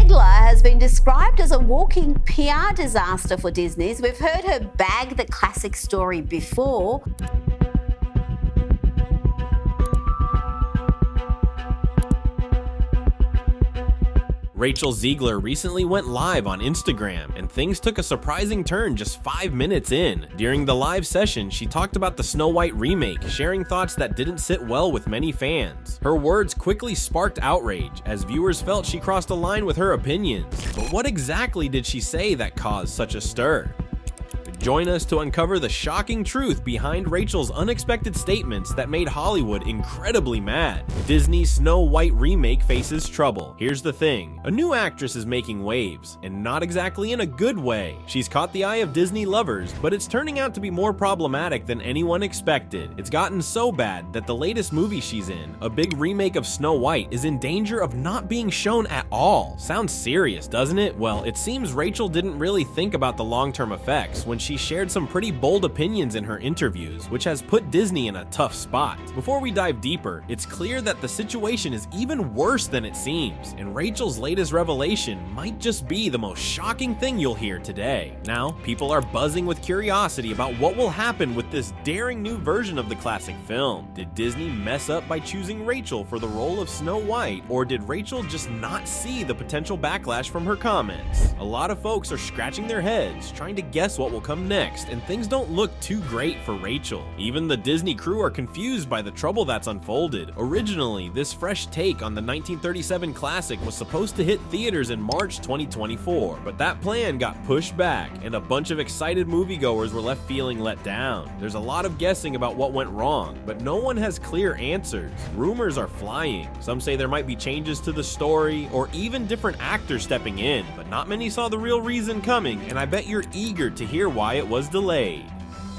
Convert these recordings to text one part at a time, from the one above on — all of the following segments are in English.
Zeglar has been described as a walking PR disaster for Disney's. We've heard her bag the classic story before. Rachel Zeglar recently went live on Instagram, and things took a surprising turn just 5 minutes in. During the live session, she talked about the Snow White remake, sharing thoughts that didn't sit well with many fans. Her words quickly sparked outrage, as viewers felt she crossed a line with her opinions. But what exactly did she say that caused such a stir? Join us to uncover the shocking truth behind Rachel's unexpected statements that made Hollywood incredibly mad. Disney's Snow White remake faces trouble. Here's the thing, a new actress is making waves, and not exactly in a good way. She's caught the eye of Disney lovers, but it's turning out to be more problematic than anyone expected. It's gotten so bad that the latest movie she's in, a big remake of Snow White, is in danger of not being shown at all. Sounds serious, doesn't it? Well, it seems Rachel didn't really think about the long-term effects when she shared some pretty bold opinions in her interviews, which has put Disney in a tough spot. Before we dive deeper, it's clear that the situation is even worse than it seems, and Rachel's latest revelation might just be the most shocking thing you'll hear today. Now, people are buzzing with curiosity about what will happen with this daring new version of the classic film. Did Disney mess up by choosing Rachel for the role of Snow White, or did Rachel just not see the potential backlash from her comments? A lot of folks are scratching their heads, trying to guess what will come next, and things don't look too great for Rachel. Even the Disney crew are confused by the trouble that's unfolded. Originally, this fresh take on the 1937 classic was supposed to hit theaters in March 2024, but that plan got pushed back, and a bunch of excited moviegoers were left feeling let down. There's a lot of guessing about what went wrong, but no one has clear answers. Rumors are flying. Some say there might be changes to the story, or even different actors stepping in, but not many saw the real reason coming, and I bet you're eager to hear why it was delayed.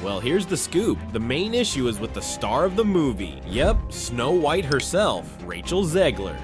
Well, here's the scoop. The main issue is with the star of the movie. Yep, Snow White herself, Rachel Zeglar.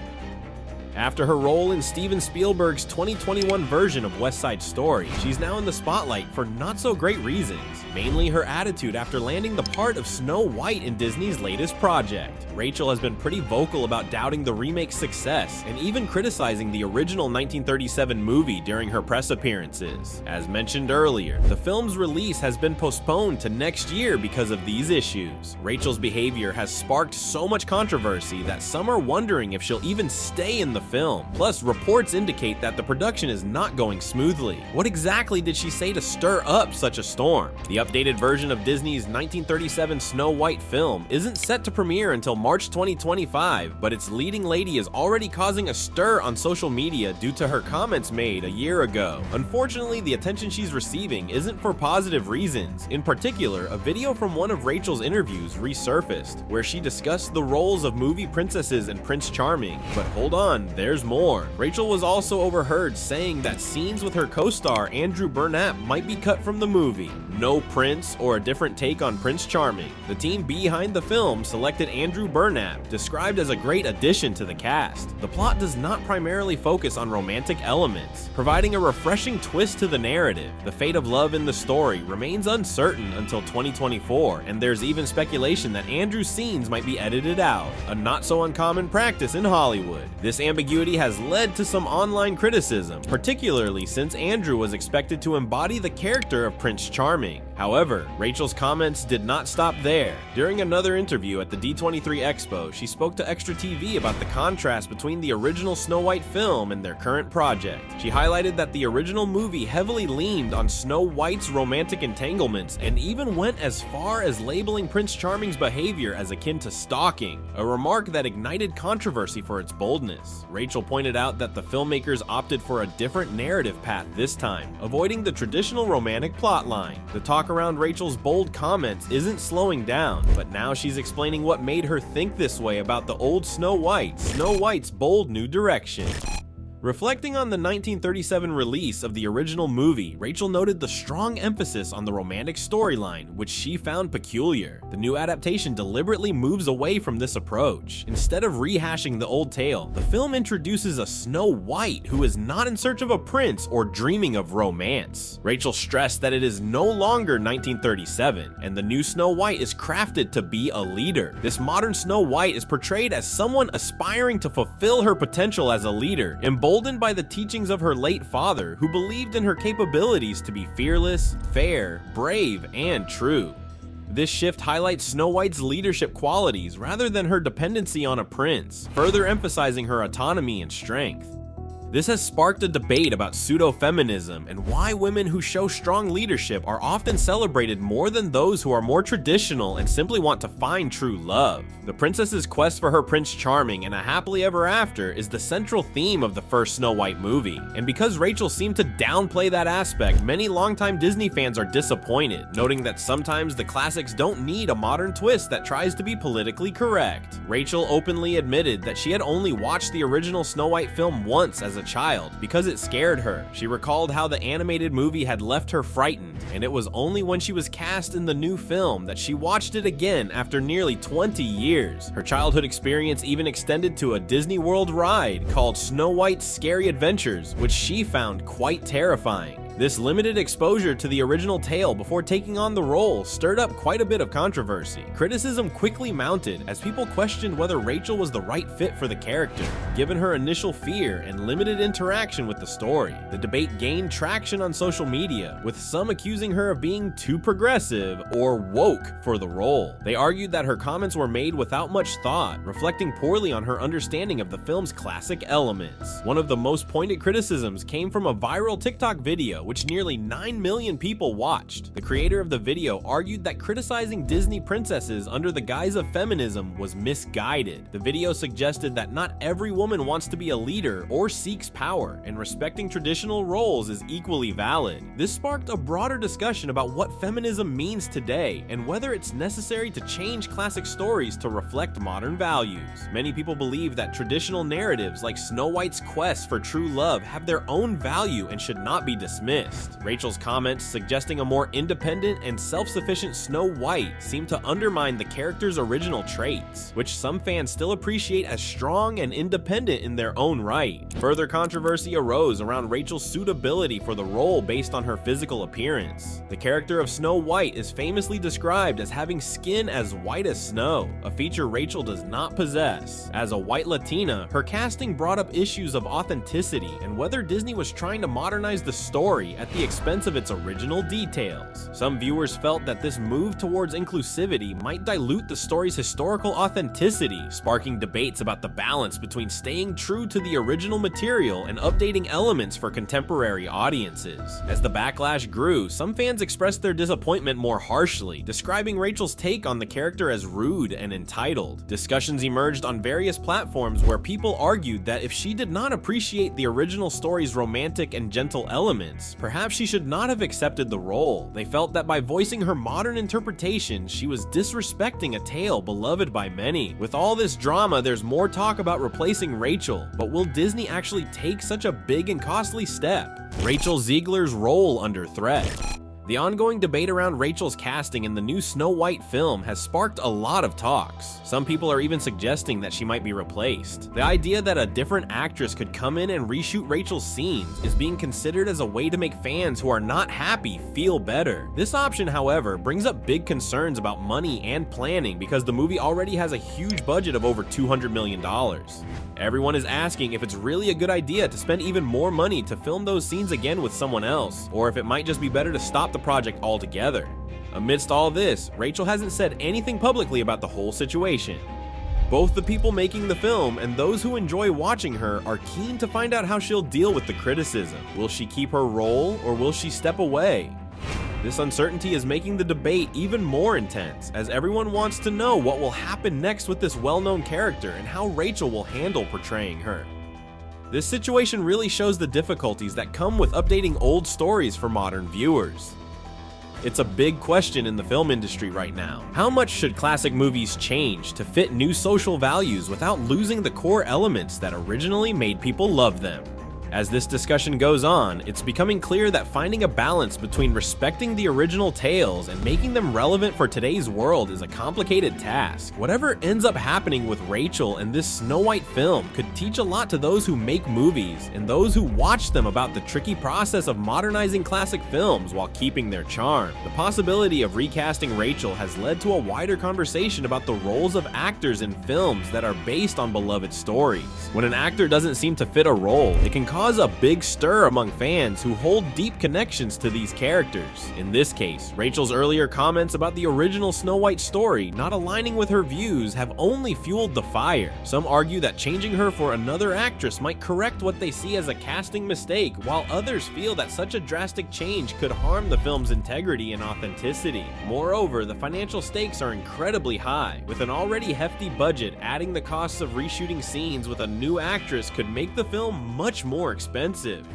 After her role in Steven Spielberg's 2021 version of West Side Story, she's now in the spotlight for not so great reasons, mainly her attitude after landing the part of Snow White in Disney's latest project. Rachel has been pretty vocal about doubting the remake's success, and even criticizing the original 1937 movie during her press appearances. As mentioned earlier, the film's release has been postponed to next year because of these issues. Rachel's behavior has sparked so much controversy that some are wondering if she'll even stay in the film. Plus, reports indicate that the production is not going smoothly. What exactly did she say to stir up such a storm? The updated version of Disney's 1937 Snow White film isn't set to premiere until March 2025, but its leading lady is already causing a stir on social media due to her comments made a year ago. Unfortunately, the attention she's receiving isn't for positive reasons. In particular, a video from one of Rachel's interviews resurfaced, where she discussed the roles of movie princesses and Prince Charming. But hold on, there's more. Rachel was also overheard saying that scenes with her co-star Andrew Burnap might be cut from the movie. No Prince, or a different take on Prince Charming. The team behind the film selected Andrew Burnap, described as a great addition to the cast. The plot does not primarily focus on romantic elements, providing a refreshing twist to the narrative. The fate of love in the story remains uncertain until 2024, and there's even speculation that Andrew's scenes might be edited out, a not so uncommon practice in Hollywood. This ambiguity has led to some online criticism, particularly since Andrew was expected to embody the character of Prince Charming. However, Rachel's comments did not stop there. During another interview at the D23 Expo, she spoke to Extra TV about the contrast between the original Snow White film and their current project. She highlighted that the original movie heavily leaned on Snow White's romantic entanglements, and even went as far as labeling Prince Charming's behavior as akin to stalking, a remark that ignited controversy for its boldness. Rachel pointed out that the filmmakers opted for a different narrative path this time, avoiding the traditional romantic plotline. The talk around Rachel's bold comments isn't slowing down, but now she's explaining what made her think this way about the old Snow White's bold new direction. Reflecting on the 1937 release of the original movie, Rachel noted the strong emphasis on the romantic storyline, which she found peculiar. The new adaptation deliberately moves away from this approach. Instead of rehashing the old tale, the film introduces a Snow White who is not in search of a prince or dreaming of romance. Rachel stressed that it is no longer 1937, and the new Snow White is crafted to be a leader. This modern Snow White is portrayed as someone aspiring to fulfill her potential as a leader, emboldened emboldened by the teachings of her late father, who believed in her capabilities to be fearless, fair, brave, and true. This shift highlights Snow White's leadership qualities rather than her dependency on a prince, further emphasizing her autonomy and strength. This has sparked a debate about pseudo-feminism and why women who show strong leadership are often celebrated more than those who are more traditional and simply want to find true love. The princess's quest for her Prince Charming and a happily ever after is the central theme of the first Snow White movie, and because Rachel seemed to downplay that aspect, many longtime Disney fans are disappointed, noting that sometimes the classics don't need a modern twist that tries to be politically correct. Rachel openly admitted that she had only watched the original Snow White film once as a child because it scared her. She recalled how the animated movie had left her frightened, and it was only when she was cast in the new film that she watched it again after nearly 20 years. Her childhood experience even extended to a Disney World ride called Snow White's Scary Adventures, which she found quite terrifying. This limited exposure to the original tale before taking on the role stirred up quite a bit of controversy. Criticism quickly mounted as people questioned whether Rachel was the right fit for the character, given her initial fear and limited interaction with the story. The debate gained traction on social media, with some accusing her of being too progressive or woke for the role. They argued that her comments were made without much thought, reflecting poorly on her understanding of the film's classic elements. One of the most pointed criticisms came from a viral TikTok video, which nearly 9 million people watched. The creator of the video argued that criticizing Disney princesses under the guise of feminism was misguided. The video suggested that not every woman wants to be a leader or seeks power, and respecting traditional roles is equally valid. This sparked a broader discussion about what feminism means today and whether it's necessary to change classic stories to reflect modern values. Many people believe that traditional narratives like Snow White's quest for true love have their own value and should not be dismissed. Rachel's comments suggesting a more independent and self-sufficient Snow White seem to undermine the character's original traits, which some fans still appreciate as strong and independent in their own right. Further controversy arose around Rachel's suitability for the role based on her physical appearance. The character of Snow White is famously described as having skin as white as snow, a feature Rachel does not possess. As a white Latina, her casting brought up issues of authenticity and whether Disney was trying to modernize the story at the expense of its original details. Some viewers felt that this move towards inclusivity might dilute the story's historical authenticity, sparking debates about the balance between staying true to the original material and updating elements for contemporary audiences. As the backlash grew, some fans expressed their disappointment more harshly, describing Rachel's take on the character as rude and entitled. Discussions emerged on various platforms where people argued that if she did not appreciate the original story's romantic and gentle elements, perhaps she should not have accepted the role. They felt that by voicing her modern interpretation, she was disrespecting a tale beloved by many. With all this drama, there's more talk about replacing Rachel, but will Disney actually take such a big and costly step? Rachel Zeglar's role under threat. The ongoing debate around Rachel's casting in the new Snow White film has sparked a lot of talks. Some people are even suggesting that she might be replaced. The idea that a different actress could come in and reshoot Rachel's scenes is being considered as a way to make fans who are not happy feel better. This option, however, brings up big concerns about money and planning because the movie already has a huge budget of over $200 million. Everyone is asking if it's really a good idea to spend even more money to film those scenes again with someone else, or if it might just be better to stop the project altogether. Amidst all this, Rachel hasn't said anything publicly about the whole situation. Both the people making the film and those who enjoy watching her are keen to find out how she'll deal with the criticism. Will she keep her role, or will she step away? This uncertainty is making the debate even more intense, as everyone wants to know what will happen next with this well-known character and how Rachel will handle portraying her. This situation really shows the difficulties that come with updating old stories for modern viewers. It's a big question in the film industry right now. How much should classic movies change to fit new social values without losing the core elements that originally made people love them? As this discussion goes on, it's becoming clear that finding a balance between respecting the original tales and making them relevant for today's world is a complicated task. Whatever ends up happening with Rachel and this Snow White film could teach a lot to those who make movies and those who watch them about the tricky process of modernizing classic films while keeping their charm. The possibility of recasting Rachel has led to a wider conversation about the roles of actors in films that are based on beloved stories. When an actor doesn't seem to fit a role, it can cause a big stir among fans who hold deep connections to these characters. In this case, Rachel's earlier comments about the original Snow White story not aligning with her views have only fueled the fire. Some argue that changing her for another actress might correct what they see as a casting mistake, while others feel that such a drastic change could harm the film's integrity and authenticity. Moreover, the financial stakes are incredibly high. With an already hefty budget, adding the costs of reshooting scenes with a new actress could make the film much more expensive.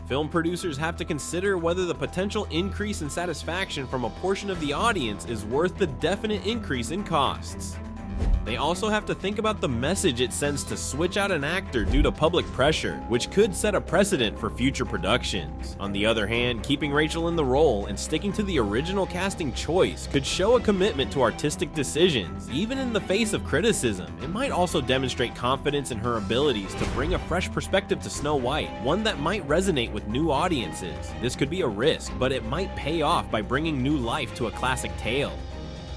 Film producers have to consider whether the potential increase in satisfaction from a portion of the audience is worth the definite increase in costs. They also have to think about the message it sends to switch out an actor due to public pressure, which could set a precedent for future productions. On the other hand, keeping Rachel in the role and sticking to the original casting choice could show a commitment to artistic decisions, even in the face of criticism. It might also demonstrate confidence in her abilities to bring a fresh perspective to Snow White, one that might resonate with new audiences. This could be a risk, but it might pay off by bringing new life to a classic tale.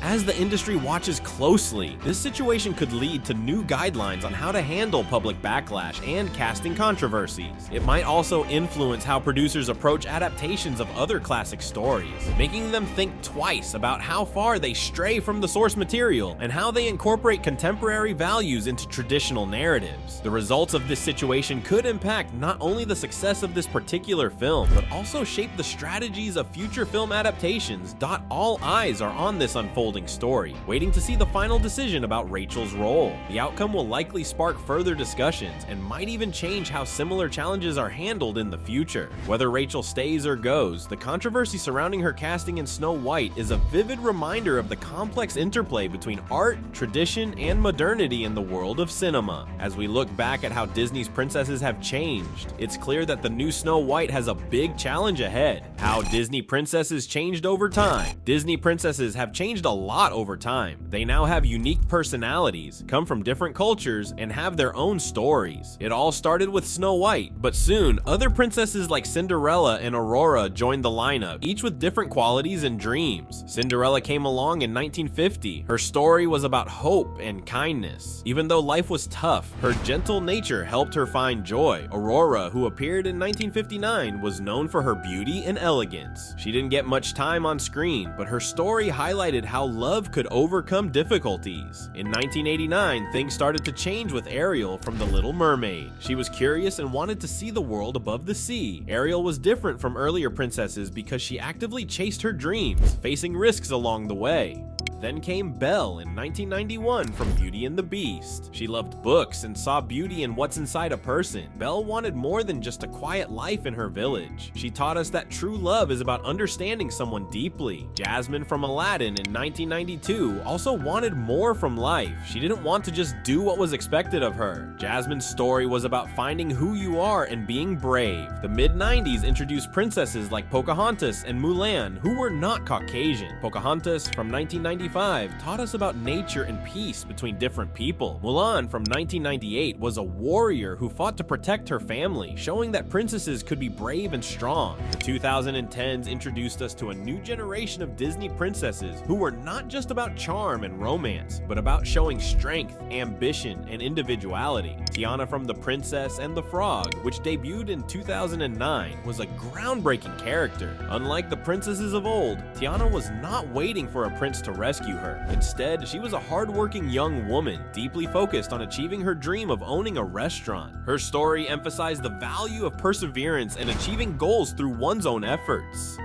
As the industry watches closely, this situation could lead to new guidelines on how to handle public backlash and casting controversies. It might also influence how producers approach adaptations of other classic stories, making them think twice about how far they stray from the source material and how they incorporate contemporary values into traditional narratives. The results of this situation could impact not only the success of this particular film, but also shape the strategies of future film adaptations. All eyes are on this unfolding story, waiting to see the final decision about Rachel's role. The outcome will likely spark further discussions and might even change how similar challenges are handled in the future. Whether Rachel stays or goes, the controversy surrounding her casting in Snow White is a vivid reminder of the complex interplay between art, tradition, and modernity in the world of cinema. As we look back at how Disney's princesses have changed, it's clear that the new Snow White has a big challenge ahead. How Disney princesses changed over time. Disney princesses have changed a lot over time. They now have unique personalities, come from different cultures, and have their own stories. It all started with Snow White, but soon other princesses like Cinderella and Aurora joined the lineup, each with different qualities and dreams. Cinderella came along in 1950. Her story was about hope and kindness. Even though life was tough, her gentle nature helped her find joy. Aurora, who appeared in 1959, was known for her beauty and elegance. She didn't get much time on screen, but her story highlighted how love could overcome difficulties. In 1989, things started to change with Ariel from The Little Mermaid. She was curious and wanted to see the world above the sea. Ariel was different from earlier princesses because she actively chased her dreams, facing risks along the way. Then came Belle in 1991 from Beauty and the Beast. She loved books and saw beauty in what's inside a person. Belle wanted more than just a quiet life in her village. She taught us that true love is about understanding someone deeply. Jasmine from Aladdin in 1992 also wanted more from life. She didn't want to just do what was expected of her. Jasmine's story was about finding who you are and being brave. The mid-90s introduced princesses like Pocahontas and Mulan, who were not Caucasian. Pocahontas from 1995 taught us about nature and peace between different people. Mulan from 1998 was a warrior who fought to protect her family, showing that princesses could be brave and strong. The 2010s introduced us to a new generation of Disney princesses who were not just about charm and romance, but about showing strength, ambition, and individuality. Tiana from The Princess and the Frog, which debuted in 2009, was a groundbreaking character. Unlike the princesses of old, Tiana was not waiting for a prince to rescue her. Instead, she was a hardworking young woman, deeply focused on achieving her dream of owning a restaurant. Her story emphasized the value of perseverance and achieving goals through one's own efforts.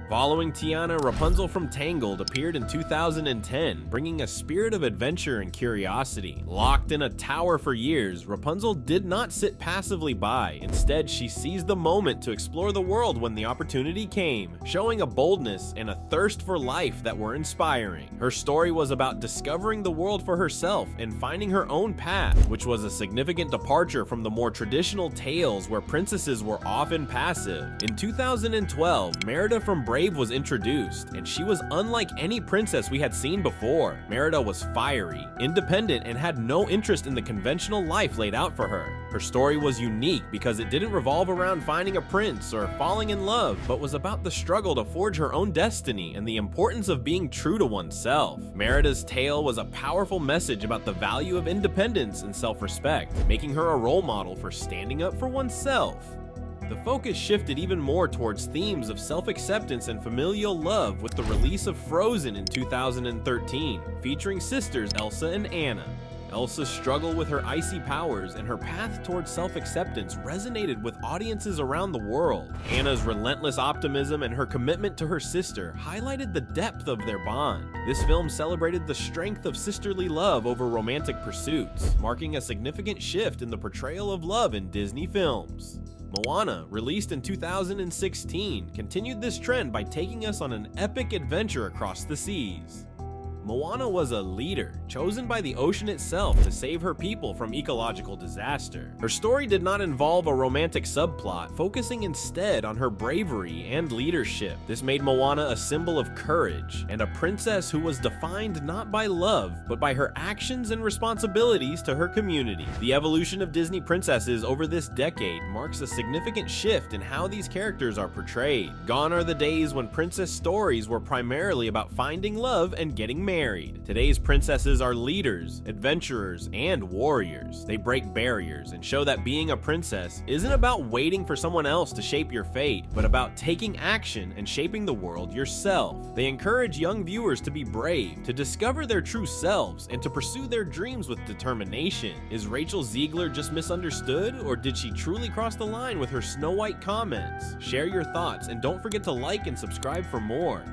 Following Tiana, Rapunzel from Tangled appeared in 2010, bringing a spirit of adventure and curiosity. Locked in a tower for years, Rapunzel did not sit passively by. Instead, she seized the moment to explore the world when the opportunity came, showing a boldness and a thirst for life that were inspiring. Her story was about discovering the world for herself and finding her own path, which was a significant departure from the more traditional tales where princesses were often passive. In 2012, Merida from Brave was introduced, and she was unlike any princess we had seen before. Merida was fiery, independent, and had no interest in the conventional life laid out for her. Her story was unique because it didn't revolve around finding a prince or falling in love, but was about the struggle to forge her own destiny and the importance of being true to oneself. Merida's tale was a powerful message about the value of independence and self-respect, making her a role model for standing up for oneself. The focus shifted even more towards themes of self-acceptance and familial love with the release of Frozen in 2013, featuring sisters Elsa and Anna. Elsa's struggle with her icy powers and her path towards self-acceptance resonated with audiences around the world. Anna's relentless optimism and her commitment to her sister highlighted the depth of their bond. This film celebrated the strength of sisterly love over romantic pursuits, marking a significant shift in the portrayal of love in Disney films. Moana, released in 2016, continued this trend by taking us on an epic adventure across the seas. Moana was a leader, chosen by the ocean itself to save her people from ecological disaster. Her story did not involve a romantic subplot, focusing instead on her bravery and leadership. This made Moana a symbol of courage, and a princess who was defined not by love, but by her actions and responsibilities to her community. The evolution of Disney princesses over this decade marks a significant shift in how these characters are portrayed. Gone are the days when princess stories were primarily about finding love and getting married. Today's princesses are leaders, adventurers, and warriors. They break barriers and show that being a princess isn't about waiting for someone else to shape your fate, but about taking action and shaping the world yourself. They encourage young viewers to be brave, to discover their true selves, and to pursue their dreams with determination. Is Rachel Zeglar just misunderstood, or did she truly cross the line with her Snow White comments? Share your thoughts, and don't forget to like and subscribe for more.